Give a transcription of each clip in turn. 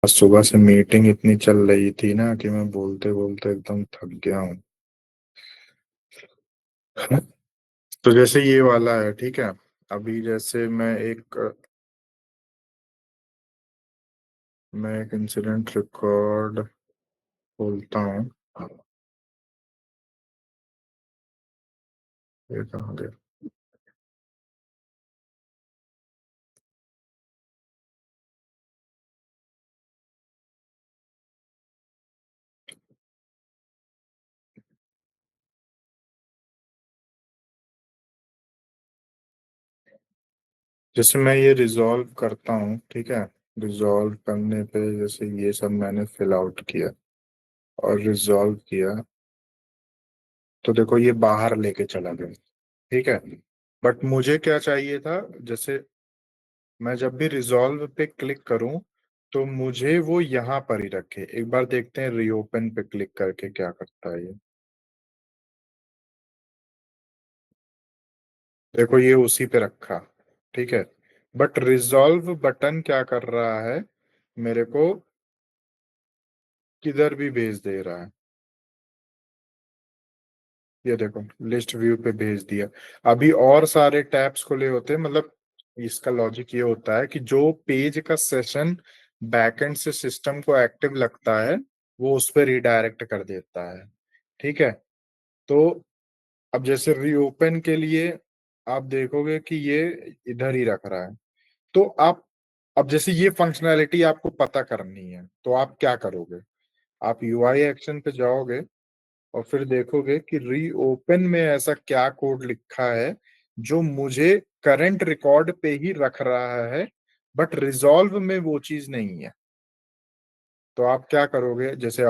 आज सुबह से मीटिंग इतनी चल रही थी ना कि मैं बोलते बोलते एकदम थक गया हूँ। तो जैसे ये वाला है, ठीक है। अभी जैसे मैं एक इंसिडेंट रिकॉर्ड खोलता हूँ। ये कहाँ गया? जैसे मैं ये रिजॉल्व करता हूँ, ठीक है। रिजॉल्व करने पे जैसे ये सब मैंने फिल आउट किया और रिजॉल्व किया, तो देखो ये बाहर लेके चला गया, ठीक है। बट मुझे क्या चाहिए था, जैसे मैं जब भी रिजॉल्व पे क्लिक करूं तो मुझे वो यहाँ पर ही रखे। एक बार देखते हैं रीओपन पे क्लिक करके क्या करता है ये। देखो ये उसी पे रखा, ठीक है। बट रिजॉल्व बटन क्या कर रहा है, मेरे को किधर भी भेज दे रहा है। ये देखो लिस्ट व्यू पे भेज दिया। अभी और सारे टैब्स खुले होते हैं, मतलब इसका लॉजिक ये होता है कि जो पेज का सेशन बैकएंड से सिस्टम को एक्टिव लगता है वो उस पर रिडायरेक्ट कर देता है, ठीक है। तो अब जैसे रीओपन के लिए आप देखोगे कि ये इधर ही रख रहा है। तो आप अब जैसे ये फंक्शनैलिटी आपको पता करनी है तो आप क्या करोगे, आप यूआई एक्शन पे जाओगे और फिर देखोगे कि रीओपन में ऐसा क्या कोड लिखा है जो मुझे करंट रिकॉर्ड पे ही रख रहा है, बट रिजॉल्व में वो चीज नहीं है। तो आप क्या करोगे, जैसे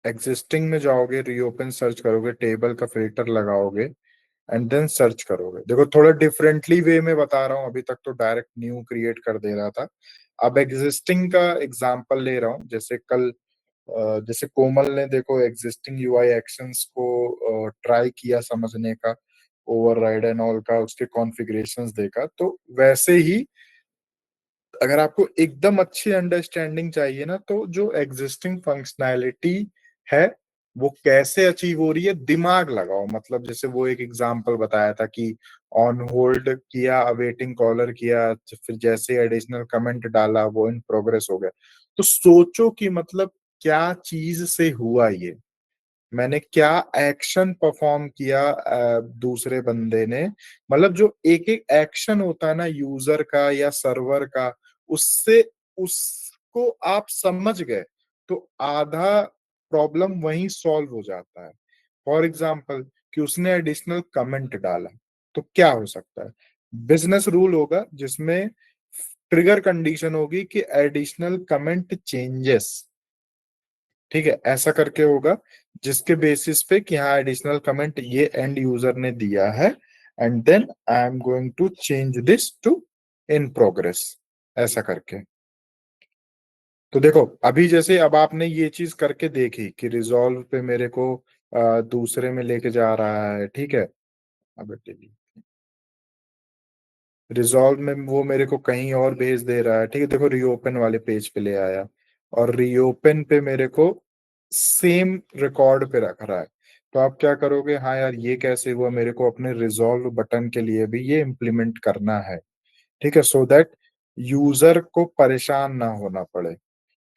एग्जिस्टिंग में जाओगे, रीओपन सर्च करोगे, टेबल का फिल्टर लगाओगे एंड देन सर्च करोगे। देखो थोड़ा डिफरेंटली वे में बता रहा हूँ, अभी तक तो डायरेक्ट न्यू क्रिएट कर दे रहा था। अब एग्जिस्टिंग का एग्जांपल ले रहा हूँ। जैसे कल जैसे कोमल ने देखो एग्जिस्टिंग यूआई एक्शंस को ट्राई किया समझने का, ओवरराइड एंड ऑल का उसके कॉन्फ़िगरेशंस देखा। तो वैसे ही अगर आपको एकदम अच्छी अंडरस्टैंडिंग चाहिए ना, तो जो एग्जिस्टिंग फंक्शनैलिटी है वो कैसे अचीव हो रही है दिमाग लगाओ। मतलब जैसे वो एक एग्जांपल बताया था कि ऑन होल्ड किया, अवेटिंग कॉलर किया, फिर जैसे एडिशनल कमेंट डाला वो इन प्रोग्रेस हो गया। तो सोचो कि मतलब क्या चीज से हुआ ये, मैंने क्या एक्शन परफॉर्म किया दूसरे बंदे ने। मतलब जो एक एक एक्शन होता है ना यूजर का या सर्वर का, उससे उसको आप समझ गए तो आधा प्रॉब्लम वहीं सॉल्व हो जाता है। फॉर एग्जाम्पल कि उसने एडिशनल कमेंट डाला, तो क्या हो सकता है, बिजनेस रूल होगा जिसमें ट्रिगर कंडीशन होगी कि एडिशनल कमेंट चेंजेस, ठीक है, ऐसा करके होगा, जिसके बेसिस पे कि हाँ एडिशनल कमेंट ये एंड यूजर ने दिया है and then I am going to change this to in progress, ऐसा करके। तो देखो अभी जैसे अब आपने ये चीज करके देखी कि रिजॉल्व पे मेरे को दूसरे में लेके जा रहा है, ठीक है। अब रिजॉल्व में वो मेरे को कहीं और भेज दे रहा है, ठीक है। देखो रीओपन वाले पेज पे ले आया और रीओपन पे मेरे को सेम रिकॉर्ड पे रख रहा है। तो आप क्या करोगे, हाँ यार ये कैसे हुआ, मेरे को अपने रिजॉल्व बटन के लिए भी ये इम्प्लीमेंट करना है, ठीक है, सो दैट यूजर को परेशान ना होना पड़े।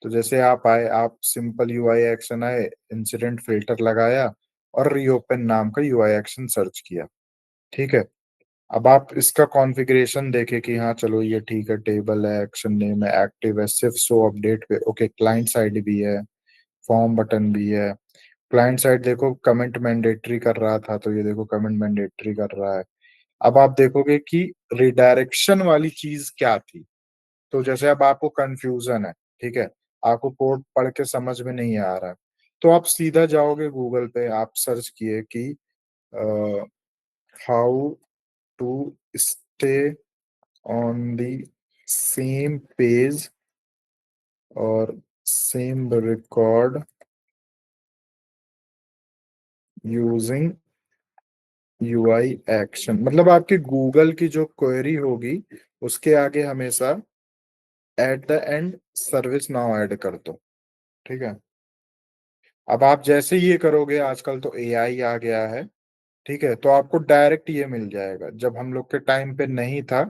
तो जैसे आप आए, आप सिंपल यूआई एक्शन आए, इंसिडेंट फिल्टर लगाया और रीओपन नाम का यूआई एक्शन सर्च किया, ठीक है। अब आप इसका कॉन्फ़िगरेशन देखें कि हाँ चलो ये ठीक है, टेबल है, एक्शन नेम है, एक्टिव है, सिर्फ शो अपडेट पे, ओके, क्लाइंट साइड भी है, फॉर्म बटन भी है। क्लाइंट साइड देखो कमेंट मैंडेटरी कर रहा था, तो ये देखो कमेंट मैंडेटरी कर रहा है। अब आप देखोगे कि रिडायरेक्शन वाली चीज क्या थी। तो जैसे अब आपको कंफ्यूजन है, ठीक है, आपको कोड पढ़ के समझ में नहीं आ रहा है, तो आप सीधा जाओगे गूगल पे, आप सर्च किए कि how to stay on the same page और same record using UI action. मतलब आपकी गूगल की जो क्वेरी होगी उसके आगे हमेशा eight the and service now add कर दो। ठीक है। अब आप जैसे ये करोगे, आजकल तो एआई आ गया है, ठीक है, तो आपको डायरेक्ट ये मिल जाएगा। जब हम लोग के टाइम पे नहीं था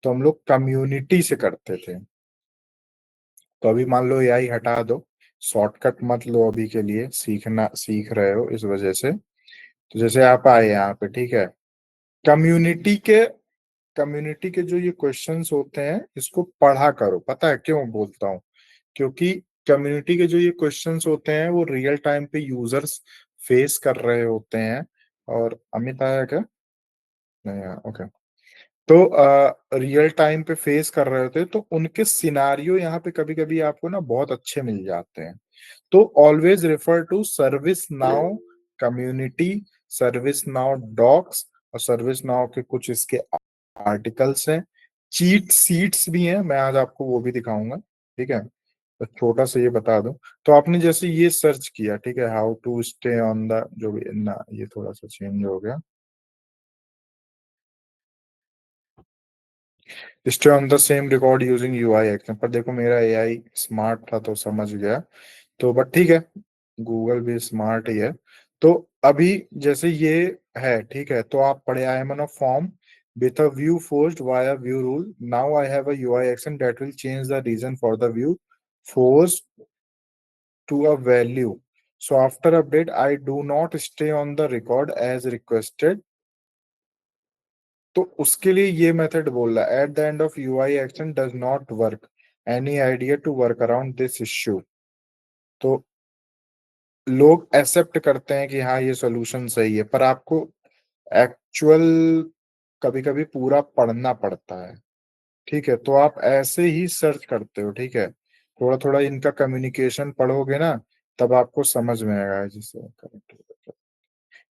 तो हम लोग कम्युनिटी से करते थे। तो अभी मान लो एआई हटा दो, शॉर्टकट मत लो अभी के लिए, सीख रहे हो इस वजह से। तो जैसे आप आए यहाँ पे, ठीक है, कम्युनिटी के कम्युनिटी के जो ये क्वेश्चंस होते हैं इसको पढ़ा करो। पता है क्यों बोलता हूँ? क्योंकि कम्युनिटी के जो ये क्वेश्चंस होते हैं वो रियल टाइम पे यूजर्स फेस कर रहे होते हैं। और अमित आया क्या? नहीं आया, ओके। तो रियल टाइम पे फेस कर रहे होते हैं, तो उनके सिनारियो यहाँ पे कभी कभी आपको ना बहुत अच्छे मिल जाते हैं। तो always refer to ServiceNow community, ServiceNow docs, और सर्विस नाउ के कुछ इसके आर्टिकल्स हैं, चीट सीट्स भी हैं, मैं आज आपको वो भी दिखाऊंगा। ठीक है, तो छोटा सा ये बता दूं। तो आपने जैसे ये सर्च किया, ठीक है, how to stay on the, जो भी ना, ये थोड़ा सा चेंज हो गया, stay on the same record using UI action. पर देखो मेरा एआई स्मार्ट था तो समझ गया। तो बट ठीक है, गूगल भी स्मार्ट ही है। तो अभी जैसे ये है, ठीक है, तो आप पढ़े, I am on a form with a view forced via view rule. Now I have a UI action that will change the reason for the view forced to a value. So after update, I do not stay on the record as requested. तो उसके लिए ये method बोल रहा है, at the end of UI action does not work, any idea to work around this issue. तो लोग accept करते हैं कि हाँ ये सोल्यूशन सही है, पर आपको एक्चुअल कभी कभी पूरा पढ़ना पड़ता है। ठीक है, तो आप ऐसे ही सर्च करते हो, ठीक है, थोड़ा थोड़ा इनका कम्युनिकेशन पढ़ोगे ना, तब आपको समझ में आएगा। जैसे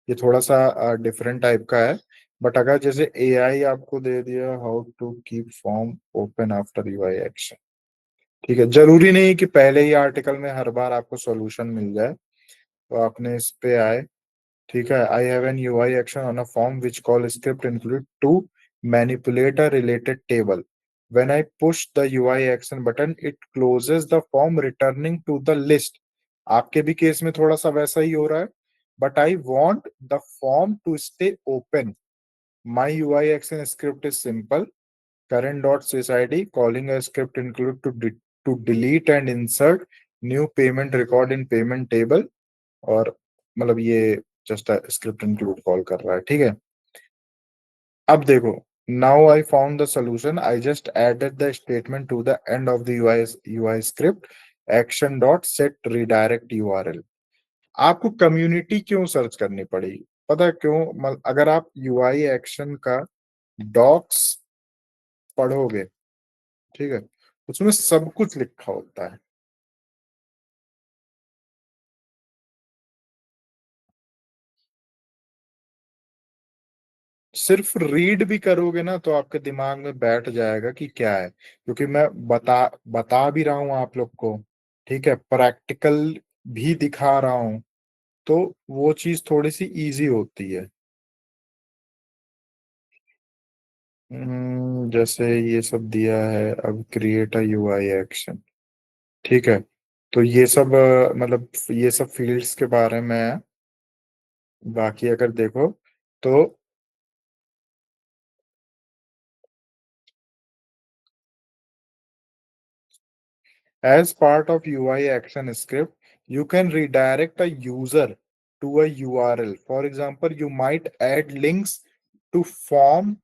ये थोड़ा सा डिफरेंट टाइप का है। बट अगर जैसे एआई आपको दे दिया how to keep form open after UI action, ठीक है, जरूरी नहीं कि पहले ही आर्टिकल में हर बार आपको सॉल्यूशन मिल जाए। तो आपने इस पे आए, ठीक है, I have an UI action on a form which call script include to manipulate a related table. When I push the UI action button it closes the form returning to the list. आपके भी case में थोड़ा सा वैसा ही हो रहा है। But I want the form to stay open. My UI action script is simple, current dot sysid calling a script include to delete and insert new payment record in payment table। और मतलब ये just script include call कर रहा है, ठीक है। अब देखो, now I found the solution, I just added the statement to the end of the UI script, action dot set redirect URL. आपको कम्युनिटी क्यों सर्च करनी पड़ेगी? पता है क्यों? अगर आप यूआई एक्शन का डॉक्स पढ़ोगे, ठीक है, उसमें सब कुछ लिखा होता है। सिर्फ रीड भी करोगे ना तो आपके दिमाग में बैठ जाएगा कि क्या है, क्योंकि मैं बता भी रहा हूँ आप लोग को, ठीक है, प्रैक्टिकल भी दिखा रहा हूँ, तो वो चीज थोड़ी सी इजी होती है। जैसे ये सब दिया है, अब क्रिएट अ यूआई एक्शन, ठीक है, तो ये सब मतलब ये सब फील्ड्स के बारे में है। बाकी अगर देखो तो, as part of UI action script, you can redirect a user to a URL. For example, you might add links to form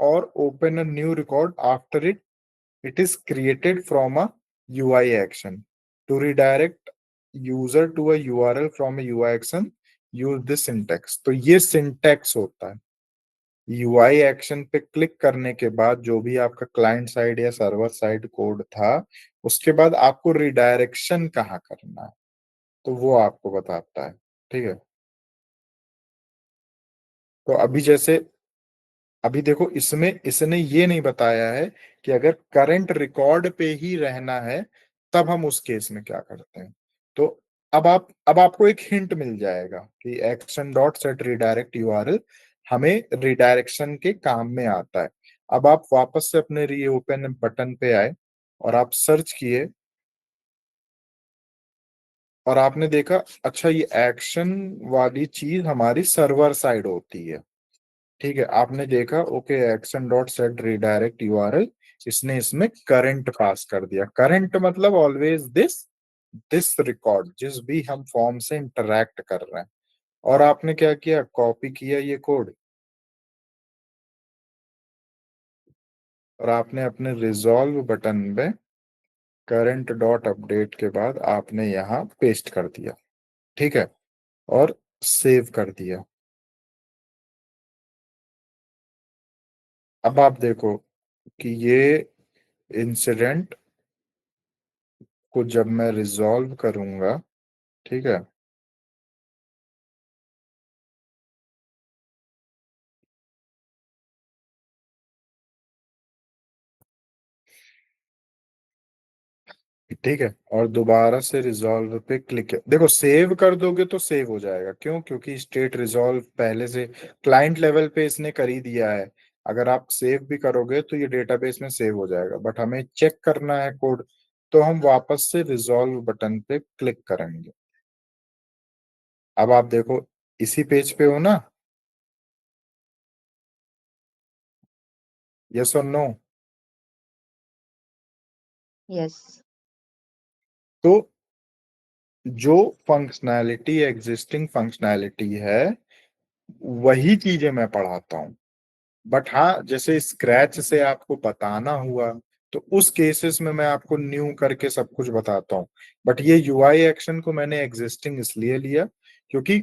or open a new record after it is created from a UI action. To redirect user to a URL from a UI action, use this syntax. तो ये syntax होता है। UI action पे click करने के बाद जो भी आपका क्लाइंट साइड या सर्वर साइड कोड था, उसके बाद आपको रिडायरेक्शन कहाँ करना है, तो वो आपको बताता है। ठीक है, तो अभी जैसे, अभी देखो इसमें इसने ये नहीं बताया है कि अगर करंट रिकॉर्ड पे ही रहना है तब हम उस केस में क्या करते हैं। तो अब आपको एक हिंट मिल जाएगा कि action dot set redirect URL हमें रिडायरेक्शन के काम में आता है। अब आप वापस से अपने रीओपन बटन पे आए और आप सर्च किए और आपने देखा अच्छा ये एक्शन वाली चीज हमारी सर्वर साइड होती है। ठीक है, आपने देखा okay action dot set redirect URL, इसने इसमें करंट पास कर दिया। करंट मतलब ऑलवेज दिस रिकॉर्ड जिस भी हम फॉर्म से इंटरैक्ट कर रहे हैं। और आपने क्या किया, कॉपी किया ये कोड और आपने अपने रिजॉल्व बटन पे करंट डॉट अपडेट के बाद आपने यहाँ पेस्ट कर दिया। ठीक है, और सेव कर दिया। अब आप देखो कि ये इंसिडेंट को जब मैं रिजॉल्व करूंगा, ठीक है, ठीक है, और दोबारा से रिजॉल्व पे क्लिक, देखो सेव कर दोगे तो सेव हो जाएगा। क्यों? क्योंकि स्टेट रिजॉल्व पहले से क्लाइंट लेवल पे इसने कर ही दिया है। अगर आप सेव भी करोगे तो ये डेटाबेस में सेव हो जाएगा, बट हमें चेक करना है कोड, तो हम वापस से रिजॉल्व बटन पे क्लिक करेंगे। अब आप देखो इसी पेज पे हो ना, यस और नो? यस। तो जो फंक्शनैलिटी एग्जिस्टिंग फंक्शनैलिटी है वही चीजें मैं पढ़ाता हूँ। बट हाँ, जैसे स्क्रैच से आपको बताना हुआ तो उस केसेस में मैं आपको न्यू करके सब कुछ बताता हूँ। बट ये यूआई एक्शन को मैंने एग्जिस्टिंग इसलिए लिया क्योंकि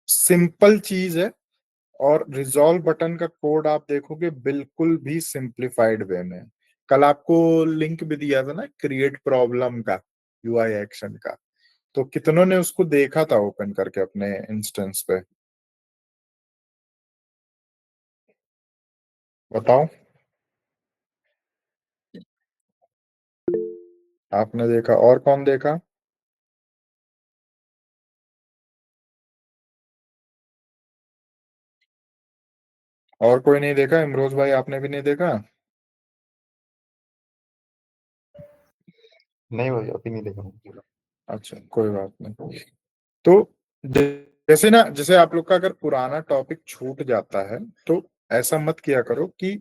सिंपल चीज है। और रिजॉल्व बटन का कोड आप देखोगे बिल्कुल भी सिंप्लीफाइड वे में है। कल आपको लिंक भी दिया था ना क्रिएट प्रॉब्लम का, यूआई एक्शन का, तो कितनों ने उसको देखा था ओपन करके अपने इंस्टेंस पे? बताओ। आपने देखा, और कौन देखा? और कोई नहीं देखा? इमरोज भाई आपने भी नहीं देखा? नहीं भाई अभी नहीं देखा। अच्छा कोई बात नहीं। तो जैसे ना, जैसे आप लोग का अगर पुराना टॉपिक छूट जाता है तो ऐसा मत किया करो कि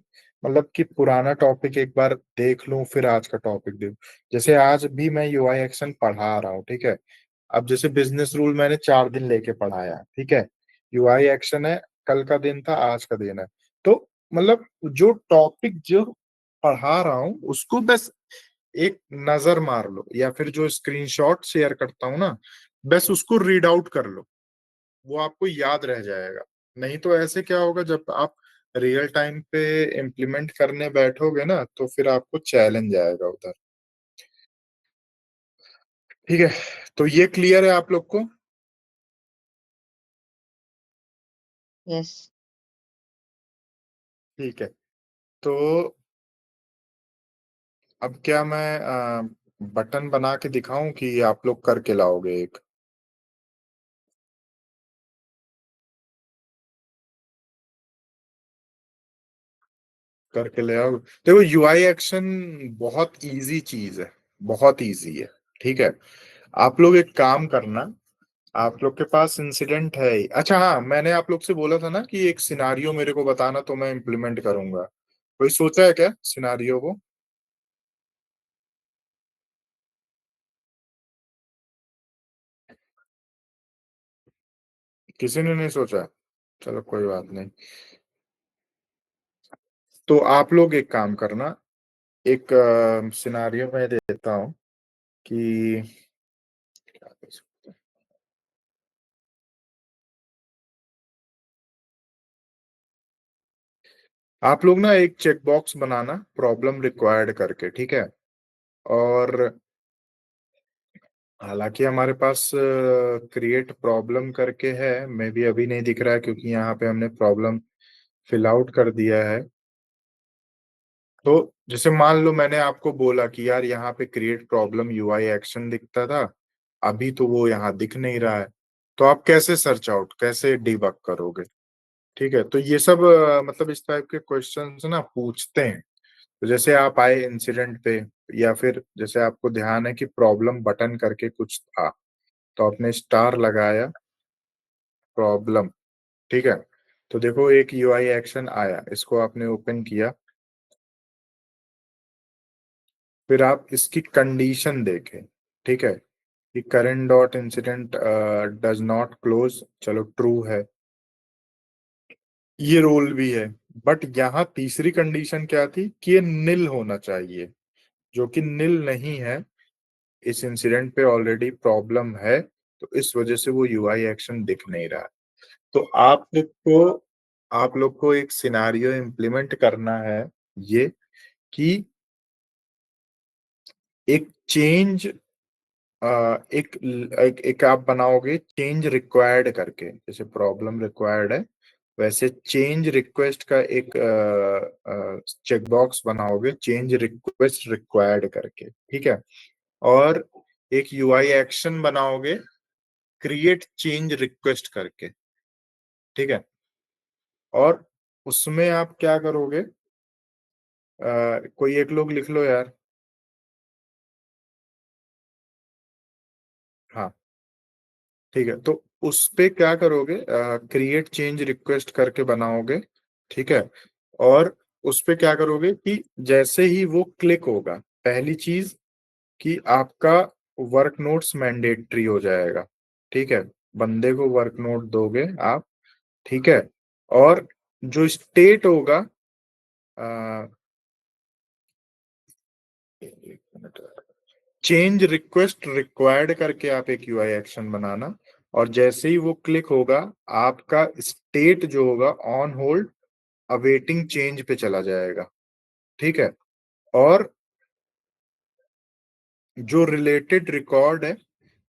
मतलब कि पुराना टॉपिक एक बार देख लूं फिर आज का टॉपिक देखूं। जैसे आज भी मैं यूआई एक्शन पढ़ा रहा हूँ, ठीक है। अब जैसे बिजनेस रूल मैंने 4 दिन लेके पढ़ाया, ठीक है। यूआई एक्शन है, कल का दिन था, आज का दिन है। तो मतलब जो टॉपिक जो पढ़ा रहा हूँ उसको बस एक नजर मार लो, या फिर जो स्क्रीनशॉट शेयर करता हूँ ना, बस उसको रीड आउट कर लो, वो आपको याद रह जाएगा। नहीं तो ऐसे क्या होगा, जब आप रियल टाइम पे इम्प्लीमेंट करने बैठोगे ना तो फिर आपको चैलेंज आएगा उधर। ठीक है, तो ये क्लियर है आप लोग को? यस। ठीक है, तो अब क्या मैं बटन बना के दिखाऊं कि आप लोग करके लाओगे एक? करके ले आओ। देखो यूआई एक्शन बहुत इजी चीज है, बहुत इजी है। ठीक है, आप लोग एक काम करना, आप लोग के पास इंसिडेंट है ही। अच्छा हाँ, मैंने आप लोग से बोला था ना कि एक सिनारियो मेरे को बताना तो मैं इम्प्लीमेंट करूंगा। कोई सोचा है क्या सिनारियो को? किसी ने नहीं सोचा? चलो कोई बात नहीं। तो आप लोग एक काम करना, एक सिनारियो मैं देता हूँ कि क्या कर सकते हैं। आप लोग ना एक चेक बॉक्स बनाना प्रॉब्लम रिक्वायर्ड करके, ठीक है। और हालांकि हमारे पास क्रिएट प्रॉब्लम करके है, मैं भी अभी नहीं दिख रहा है क्योंकि यहाँ पे हमने प्रॉब्लम फिल आउट कर दिया है। तो जैसे मान लो मैंने आपको बोला कि यार यहाँ पे क्रिएट प्रॉब्लम यूआई एक्शन दिखता था, अभी तो वो यहाँ दिख नहीं रहा है। तो आप कैसे सर्च आउट, कैसे डिबग करोगे? ठीक है, तो ये सब मतलब इस टाइप के क्वेश्चंस ना पूछते हैं। तो जैसे आप आए इंसिडेंट पे, या फिर जैसे आपको ध्यान है कि प्रॉब्लम बटन करके कुछ था, तो आपने स्टार लगाया प्रॉब्लम, ठीक है। तो देखो एक यूआई एक्शन आया, इसको आपने ओपन किया, फिर आप इसकी कंडीशन देखें, ठीक है, कि current dot incident does not close, चलो ट्रू है, ये रोल भी है। बट यहाँ तीसरी कंडीशन क्या थी कि ये निल होना चाहिए, जो कि निल नहीं है। इस इंसिडेंट पे ऑलरेडी प्रॉब्लम है, तो इस वजह से वो यूआई एक्शन दिख नहीं रहा। तो आप लोग को एक सिनारियो इम्प्लीमेंट करना है, ये कि एक चेंज, एक आप बनाओगे चेंज रिक्वायर्ड करके, जैसे प्रॉब्लम रिक्वायर्ड है वैसे चेंज रिक्वेस्ट का एक चेकबॉक्स बनाओगे, चेंज रिक्वेस्ट रिक्वायर्ड करके, ठीक है। और एक यूआई एक्शन बनाओगे क्रिएट चेंज रिक्वेस्ट करके, ठीक है। और उसमें आप क्या करोगे, कोई एक लोग लिख लो यार। हाँ, ठीक है, तो उस पे क्या करोगे, क्रिएट चेंज रिक्वेस्ट करके बनाओगे, ठीक है। और उस पे क्या करोगे कि जैसे ही वो क्लिक होगा, पहली चीज कि आपका वर्क नोट्स मैंडेटरी हो जाएगा, ठीक है, बंदे को वर्क नोट दोगे आप, ठीक है। और जो स्टेट होगा, चेंज रिक्वेस्ट रिक्वायर्ड करके आप एक यूआई एक्शन बनाना, और जैसे ही वो क्लिक होगा, आपका स्टेट जो होगा ऑन होल्ड अवेटिंग चेंज पे चला जाएगा, ठीक है। और जो रिलेटेड रिकॉर्ड है,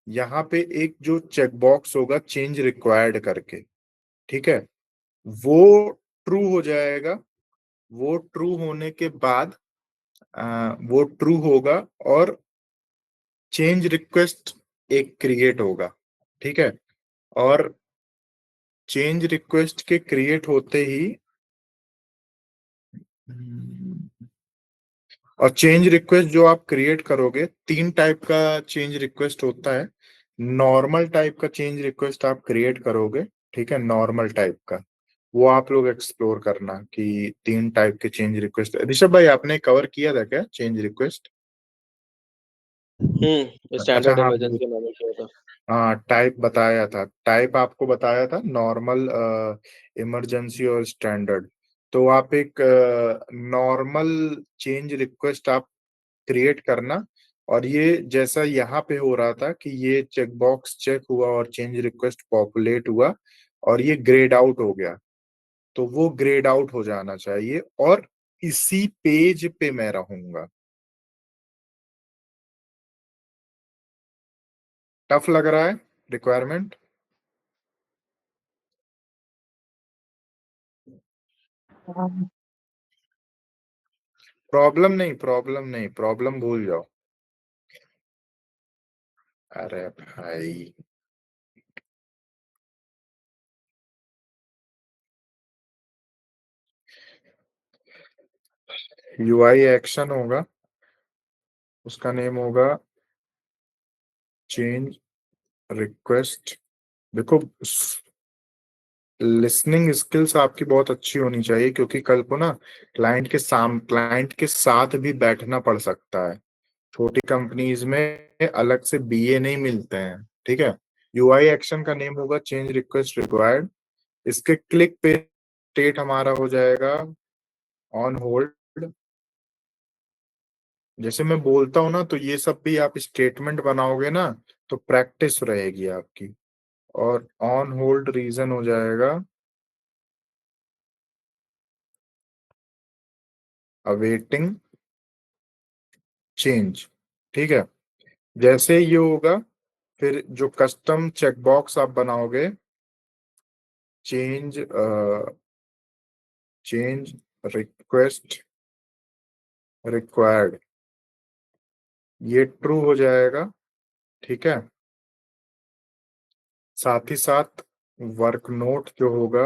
यहाँ पे एक जो चेकबॉक्स होगा चेंज रिक्वायर्ड करके, ठीक है, वो ट्रू हो जाएगा। वो ट्रू होने के बाद वो ट्रू होगा और चेंज रिक्वेस्ट एक क्रिएट होगा, ठीक है। और चेंज रिक्वेस्ट के क्रिएट होते ही और चेंज रिक्वेस्ट जो आप क्रिएट करोगे, तीन टाइप का चेंज रिक्वेस्ट होता है। नॉर्मल टाइप का चेंज रिक्वेस्ट आप क्रिएट करोगे, ठीक है, नॉर्मल टाइप का, वो आप लोग एक्सप्लोर करना कि तीन टाइप के चेंज रिक्वेस्ट। ऋषभ भाई आपने कवर किया था क्या चेंज रिक्वेस्ट? अच्छा स्टैंडर्ड हाँ, इमरजेंसी मैंने किया था। हाँ टाइप बताया था, टाइप आपको बताया था नॉर्मल, इमरजेंसी और स्टैंडर्ड। तो आप एक नॉर्मल चेंज रिक्वेस्ट आप क्रिएट करना, और ये जैसा यहाँ पे हो रहा था कि ये चेकबॉक्स चेक हुआ और चेंज रिक्वेस्ट पॉपुलेट हुआ और ये ग्रेड आउट हो गया, तो वो ग्रेड आउट हो जाना चाहिए, और इसी पेज पे मैं रहूंगा। टफ लग रहा है रिक्वायरमेंट? Um, प्रॉब्लम नहीं, प्रॉब्लम नहीं, प्रॉब्लम भूल जाओ। अरे भाई, यूआई एक्शन होगा, उसका नेम होगा चेंज रिक्वेस्ट। देखो, लिसनिंग स्किल्स आपकी बहुत अच्छी होनी चाहिए, क्योंकि कल को ना क्लाइंट के साथ भी बैठना पड़ सकता है। छोटी कंपनीज में अलग से बीए नहीं मिलते हैं, ठीक है। यूआई एक्शन का नेम होगा चेंज रिक्वेस्ट रिक्वायर्ड, इसके क्लिक पे स्टेट हमारा हो जाएगा ऑन होल्ड। जैसे मैं बोलता हूँ ना, तो ये सब भी आप स्टेटमेंट बनाओगे ना, तो प्रैक्टिस रहेगी आपकी। और ऑन होल्ड रीजन हो जाएगा अवेटिंग चेंज, ठीक है। जैसे ये होगा, फिर जो कस्टम चेकबॉक्स आप बनाओगे, चेंज चेंज रिक्वेस्ट रिक्वायर्ड, ये ट्रू हो जाएगा, ठीक है। साथ ही साथ वर्क नोट जो होगा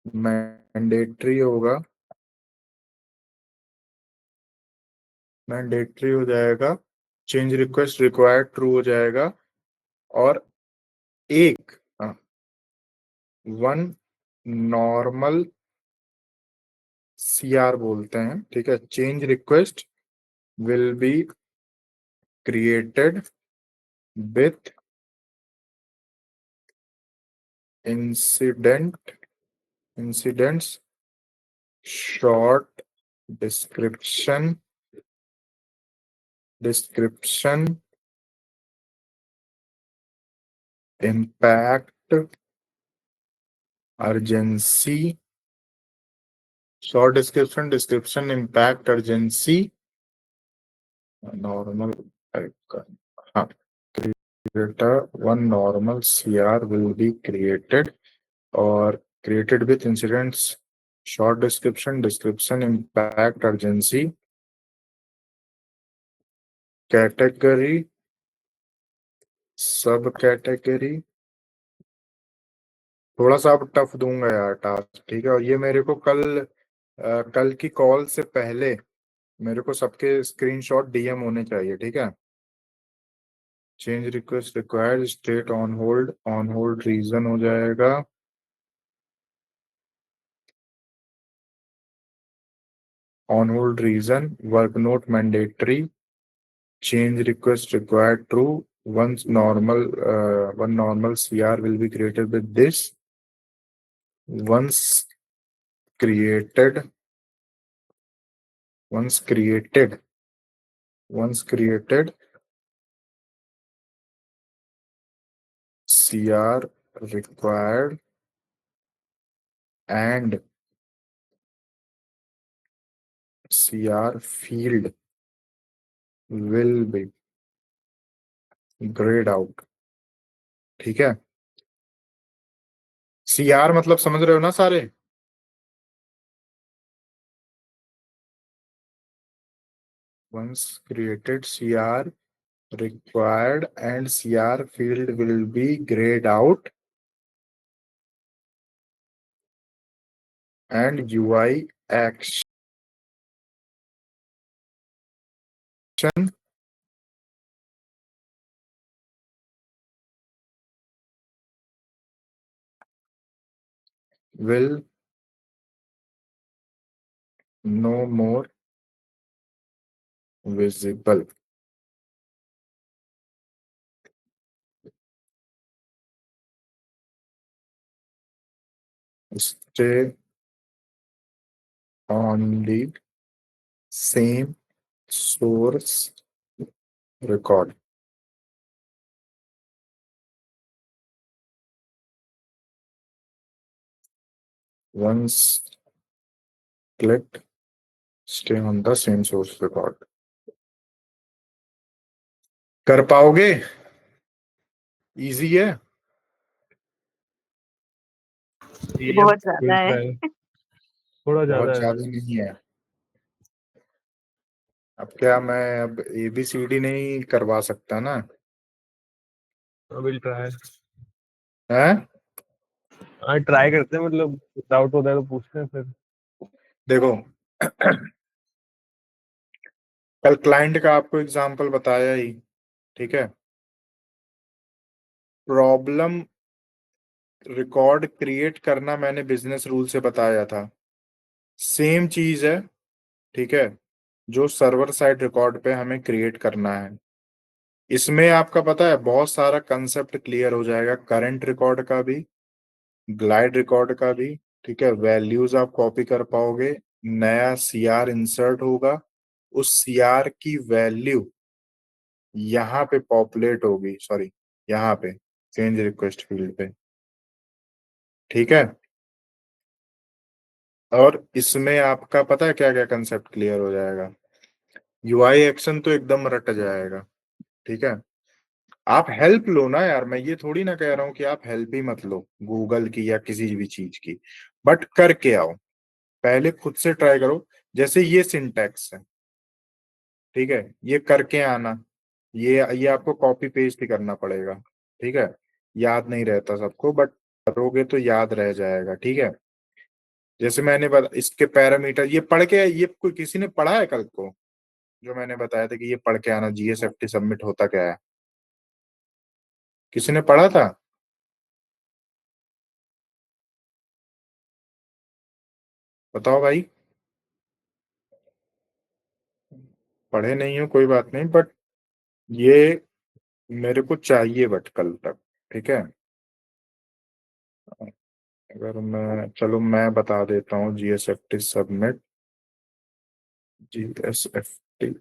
मैंडेटरी होगा, मैंडेटरी हो जाएगा, चेंज रिक्वेस्ट रिक्वायर्ड ट्रू हो जाएगा, और एक वन नॉर्मल सीआर बोलते हैं, ठीक है। Change request will be created with incidents short description impact urgency, short description impact urgency normal, हाँ, creator one normal CR will be created or created with incidents short description impact urgency category सब category. थोड़ा सा अब tough दूंगा यार task, ठीक है। और ये मेरे को कल की कॉल से पहले मेरे को सबके स्क्रीनशॉट डीएम होने चाहिए, ठीक है। Change request required state on hold reason हो जाएगा, on hold reason work note mandatory, change request required true, one normal CR will be created with this. Once created once created once created CR required and CR field will be grayed out, ठीक है। CR मतलब समझ रहे हो ना सारे? once created CR required and CR field will be grayed out and UI action will no more visible. Stay on the same source record. Once clicked, stay on the same source record. कर पाओगे? Easy है। ये बहुत ज्यादा will है। try. थोड़ा ज्यादा बहुत है. ज्यादा नहीं है। अब क्या मैं अब ABCD नहीं करवा सकता ना? Will try. है? हाँ ट्राई करते हैं, मतलब डाउट होता है तो पूछते हैं फिर. देखो, कल क्लाइंट का आपको एग्जांपल बताया ही, ठीक है। प्रॉब्लम रिकॉर्ड क्रिएट करना मैंने बिजनेस रूल से बताया था, सेम चीज है, ठीक है, जो सर्वर साइड रिकॉर्ड पे हमें क्रिएट करना है। इसमें आपका पता है बहुत सारा कंसेप्ट क्लियर हो जाएगा, करंट रिकॉर्ड का भी, ग्लाइड रिकॉर्ड का भी, ठीक है। वैल्यूज आप कॉपी कर पाओगे, नया CR इंसर्ट होगा, उस CR की वैल्यू यहाँ पे पॉपुलेट होगी, सॉरी यहाँ पे चेंज रिक्वेस्ट फील्ड पे, ठीक है। और इसमें आपका पता है क्या क्या कंसेप्ट क्लियर हो जाएगा? UI एक्शन तो एकदम रट जाएगा, ठीक है। आप हेल्प लो ना यार, मैं ये थोड़ी ना कह रहा हूँ कि आप हेल्प ही मत लो गूगल की या किसी भी चीज की, बट करके आओ, पहले खुद से ट्राई करो। जैसे ये सिंटैक्स है, ठीक है, ये करके आना, ये आपको कॉपी पेस्ट ही करना पड़ेगा, ठीक है। याद नहीं रहता सबको, बट करोगे तो याद रह जाएगा, ठीक है। जैसे मैंने बता, इसके पैरामीटर ये पढ़ के, ये कोई किसी ने पढ़ा है कल को? जो मैंने बताया था कि ये पढ़ के आना, जीएसएफटी सबमिट होता क्या है। किसी ने पढ़ा था? बताओ भाई। पढ़े नहीं हो कोई बात नहीं, बट ये मेरे को चाहिए बट कल तक। ठीक है। अगर मैं, चलो मैं बता देता हूँ, जीएसएफटी सबमिट, जीएसएफटी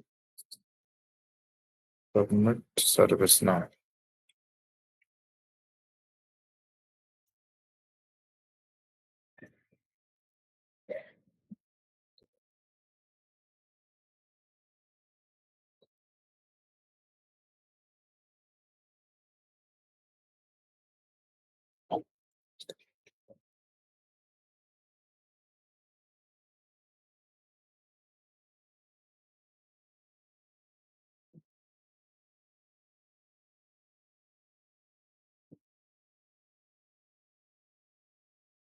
सबमिट सर्विस नाउ।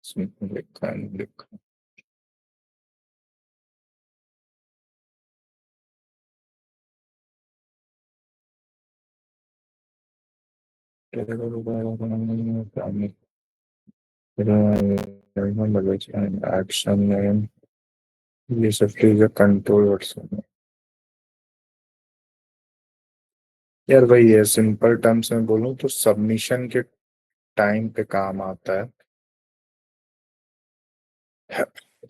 इसमें लिखा है, लिखा एक्शन, ये सब चीजें कंट्रोल वर्ड। यार वही है, सिंपल टर्म्स में बोलूं तो सबमिशन के टाइम पे काम आता है।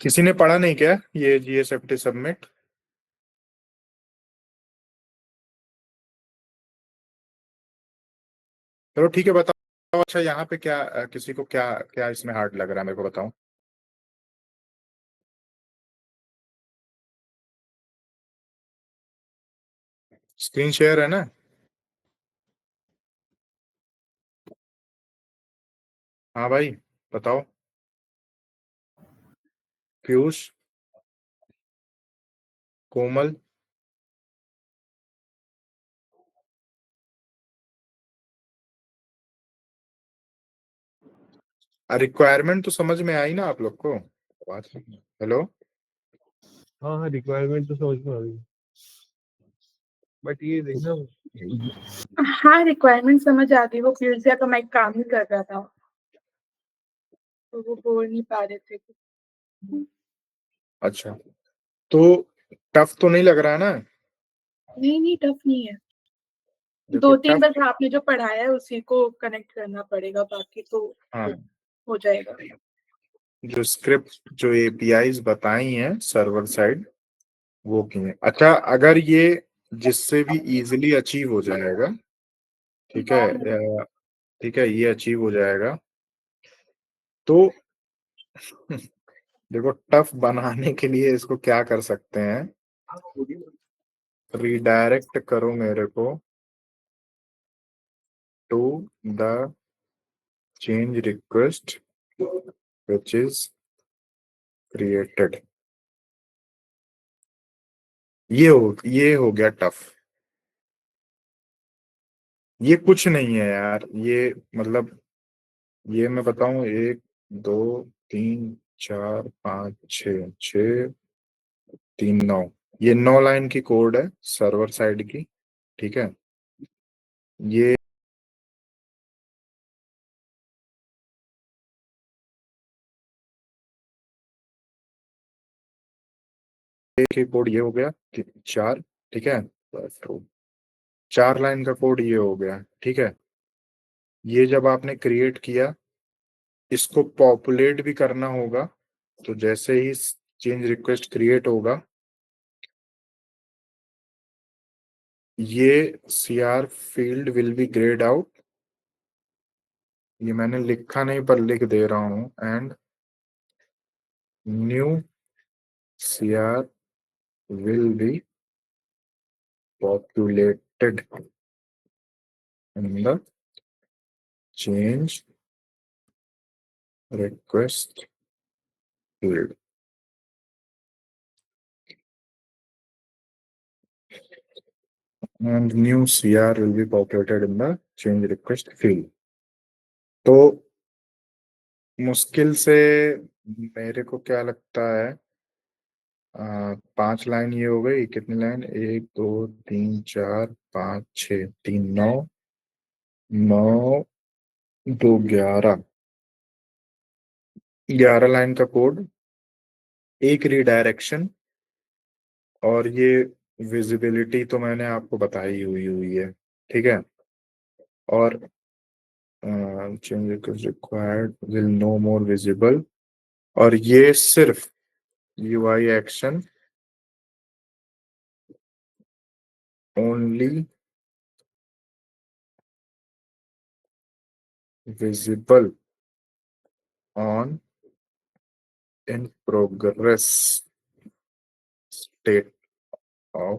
किसी ने पढ़ा नहीं क्या ये जीएसएफटी सबमिट? चलो ठीक है, बताओ। अच्छा यहाँ पे क्या किसी को क्या क्या इसमें हार्ड लग रहा है, मेरे को बताओ। स्क्रीन शेयर है ना? हाँ भाई, बताओ। पीयूष, कोमल, रिक्वायरमेंट तो समझ में आई ना आप लोग को? बात, हेलो। हाँ हाँ, रिक्वायरमेंट तो समझ में आ रही है, बट ये देखना। हाँ, रिक्वायरमेंट समझ आ गई। वो फ्यूजिया का मैं काम ही कर रहा था, तो वो बोल नहीं पा रहे थे। अच्छा, तो टफ तो नहीं लग रहा है ना? नहीं नहीं, टफ नहीं है। देखो दो तीन टफ, बस आपने जो पढ़ाया है उसी को कनेक्ट करना पड़ेगा, बाकी तो हाँ, हो जाएगा। जो स्क्रिप्ट, जो एपीआईज बताई हैं सर्वर साइड, वो की हैं। अच्छा, अगर ये जिससे भी इजीली अचीव हो जाएगा, ठीक है, ठीक है, ये अचीव हो जाएगा तो देखो, टफ बनाने के लिए इसको क्या कर सकते हैं, रिडायरेक्ट करो मेरे को to the change request which is created. ये हो गया टफ। ये कुछ नहीं है यार, ये मतलब, ये मैं बताऊं, 1 2 3 4 5 6 6 3 9, ये 9 लाइन की कोड है सर्वर साइड की। ठीक है। ये की कोड ये हो गया 4। ठीक है, तो 4 लाइन का कोड ये हो गया। ठीक है। ये जब आपने क्रिएट किया, इसको पॉपुलेट भी करना होगा। तो जैसे ही चेंज रिक्वेस्ट क्रिएट होगा, ये CR field will be grade out. ये मैंने लिखा नहीं पर लिख दे रहा हूं, and new CR will be populated in the change request field, and new CR will be populated in the change request field. तो मुश्किल से मेरे को क्या लगता है, 5 लाइन ये हो गई, कितनी लाइन, 1 2 3 4 5 6, 3 9, 9 2 11, 11 लाइन का कोड, एक रिडायरेक्शन, और ये विजिबिलिटी तो मैंने आपको बताई हुई है, ठीक है। और change required will no more visible, और ये सिर्फ UI action only visible on in progress state of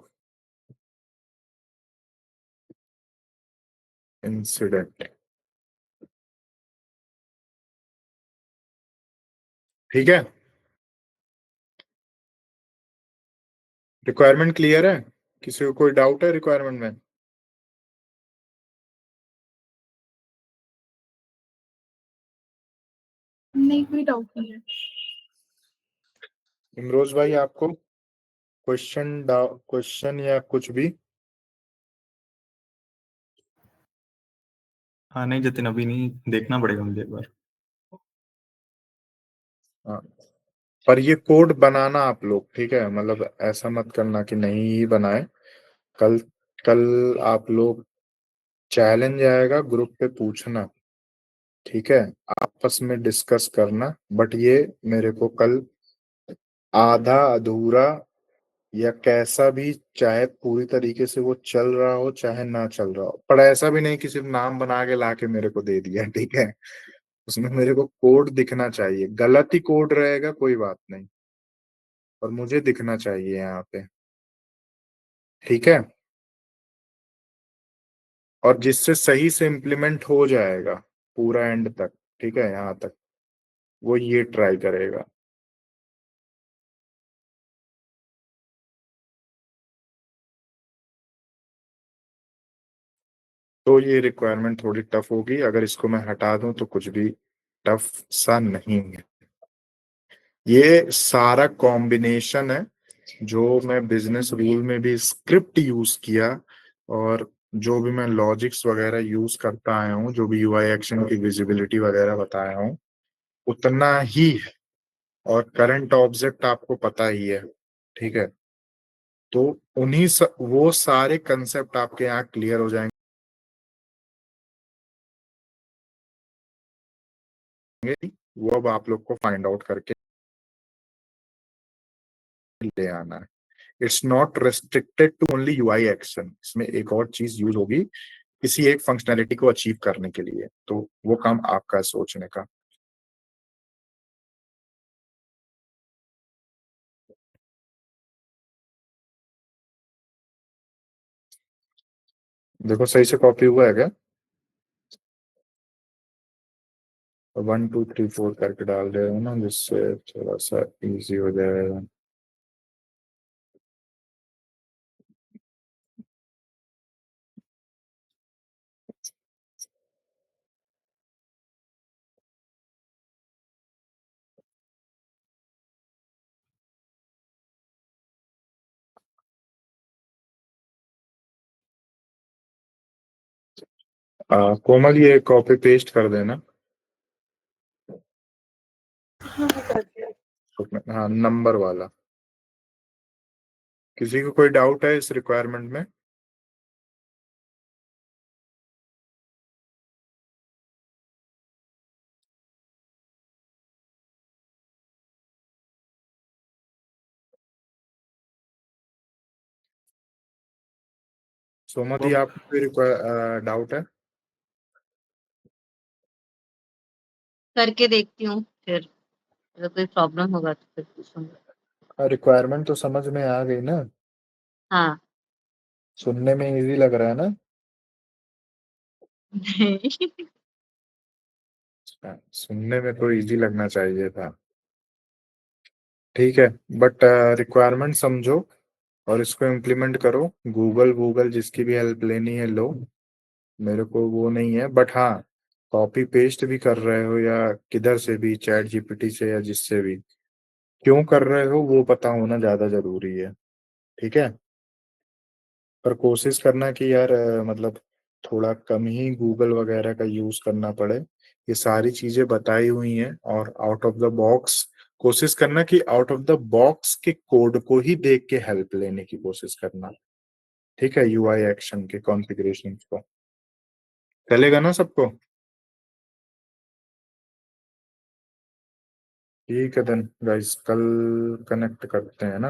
incident। ठीक है, रिक्वायरमेंट क्लियर है? किसी को कोई डाउट है रिक्वायरमेंट में? नहीं, कोई डाउट नहीं है। इमरोज भाई, आपको क्वेश्चन या कुछ भी? हाँ नहीं जतिन, अभी नहीं, देखना पड़ेगा मुझे एक बार। हाँ, पर ये कोड बनाना आप लोग, ठीक है, मतलब ऐसा मत करना कि नहीं ही बनाए। कल कल आप लोग चैलेंज आएगा, ग्रुप पे पूछना, ठीक है, आपस में डिस्कस करना, बट ये मेरे को कल आधा अधूरा या कैसा भी, चाहे पूरी तरीके से वो चल रहा हो चाहे ना चल रहा हो, पर ऐसा भी नहीं कि सिर्फ नाम बना के लाके मेरे को दे दिया, ठीक है। उसमें मेरे को कोड दिखना चाहिए, गलत ही कोड रहेगा कोई बात नहीं, और मुझे दिखना चाहिए यहाँ पे, ठीक है। और जिससे सही से इम्प्लीमेंट हो जाएगा पूरा एंड तक, ठीक है, यहाँ तक, वो ये ट्राई करेगा। तो ये रिक्वायरमेंट थोड़ी टफ होगी, अगर इसको मैं हटा दूं तो कुछ भी टफ सा नहीं है। ये सारा कॉम्बिनेशन है जो मैं बिजनेस रूल में भी स्क्रिप्ट यूज किया, और जो भी मैं लॉजिक्स वगैरह यूज करता आया हूँ, जो भी यूआई एक्शन की विजिबिलिटी वगैरह बताया हूँ, उतना ही है। और करंट ऑब्जेक्ट आपको पता ही है, ठीक है। तो वो सारे कंसेप्ट आपके यहाँ क्लियर हो जाएंगे, वो अब आप लोग को फाइंड आउट करके ले आना है। It's not restricted to only UI action, इसमें एक और चीज यूज होगी किसी एक फंक्शनैलिटी को अचीव करने के लिए, तो वो काम आपका है सोचने का। देखो सही से कॉपी हुआ है क्या? 1 2 3 4 करके डाल दे रहे हो ना, जिससे थोड़ा सा इजी हो जाएगा। कोमल, ये कॉपी पेस्ट कर देना। हाँ, कर दिया। हाँ, नंबर वाला। किसी को कोई डाउट है इस रिक्वायरमेंट में? सोमति, आपको कोई डाउट है? करके देखती हूँ, फिर अगर कोई प्रॉब्लम होगा तो फिर पूछूंगा। रिक्वायरमेंट तो समझ में आ गई ना? हाँ। सुनने में इजी लग रहा है ना? नहीं। सुनने में तो इजी लगना चाहिए था, ठीक है। बट रिक्वायरमेंट समझो और इसको इम्प्लीमेंट करो। गूगल गूगल जिसकी भी हेल्प लेनी है लो, मेरे को वो नहीं है, बट हाँ, कॉपी पेस्ट भी कर रहे हो या किधर से भी, चैट जीपीटी से या जिससे भी, क्यों कर रहे हो वो पता होना ज्यादा जरूरी है, ठीक है। पर कोशिश करना कि यार मतलब थोड़ा कम ही गूगल वगैरह का यूज करना पड़े। ये सारी चीजें बताई हुई हैं, और आउट ऑफ द बॉक्स कोशिश करना कि आउट ऑफ द बॉक्स के कोड को ही देख के हेल्प लेने की कोशिश करना, ठीक है। यूआई एक्शन के कॉन्फ़िगरेशन को चलेगा ना सबको? ठीक है देन गाइस, कल कनेक्ट करते हैं ना।